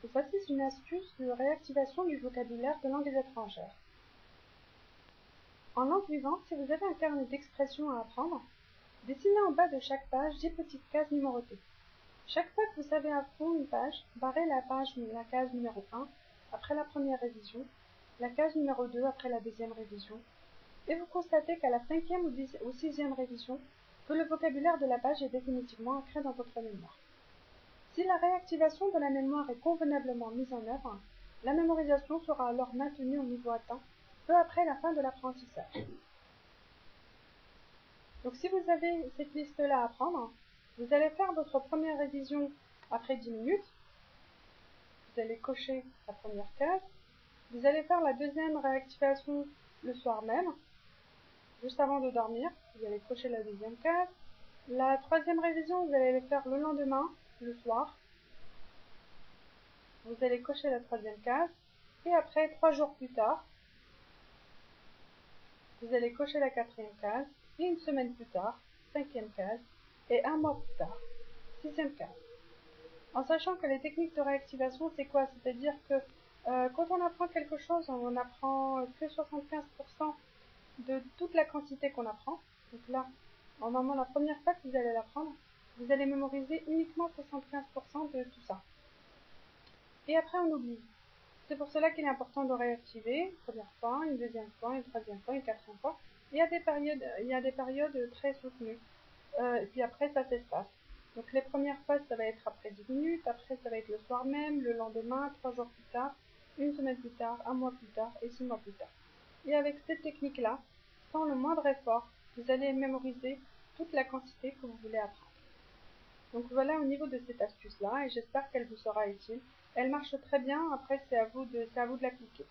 Voici une astuce de réactivation du vocabulaire de langues étrangères. En langue vivante, si vous avez un carnet d'expressions à apprendre, dessinez en bas de chaque page 10 petites cases numérotées. Chaque fois que vous savez apprendre une page, barrez la case numéro 1 après la première révision, la case numéro 2 après la deuxième révision, et vous constatez qu'à la 5e ou 6e révision, que le vocabulaire de la page est définitivement ancré dans votre mémoire. Si la réactivation de la mémoire est convenablement mise en œuvre, la mémorisation sera alors maintenue au niveau atteint peu après la fin de l'apprentissage. Donc si vous avez cette liste-là à prendre, vous allez faire votre première révision après 10 minutes, vous allez cocher la première case, vous allez faire la deuxième réactivation le soir même, juste avant de dormir, vous allez cocher la deuxième case, la troisième révision vous allez la faire le lendemain, le soir, vous allez cocher la troisième case, et après 3 jours plus tard, vous allez cocher la quatrième case, et une semaine plus tard, 5e case, et un mois plus tard, 6e case. En sachant que les techniques de réactivation, c'est quoi? C'est-à-dire que quand on apprend quelque chose, on n'apprend que 75% de toute la quantité qu'on apprend. Donc là, normalement, la première fois que vous allez l'apprendre, vous allez mémoriser uniquement 75% de tout ça. Et après, on oublie. C'est pour cela qu'il est important de réactiver une première fois, une deuxième fois, une troisième fois, une quatrième fois. Il y a des périodes très soutenues. Et puis après, ça s'espace. Donc les premières fois, ça va être après 10 minutes, après ça va être le soir même, le lendemain, 3 jours plus tard, une semaine plus tard, un mois plus tard et 6 mois plus tard. Et avec cette technique-là, sans le moindre effort, vous allez mémoriser toute la quantité que vous voulez apprendre. Donc voilà au niveau de cette astuce-là, et j'espère qu'elle vous sera utile. Elle marche très bien, après c'est à vous de l'appliquer.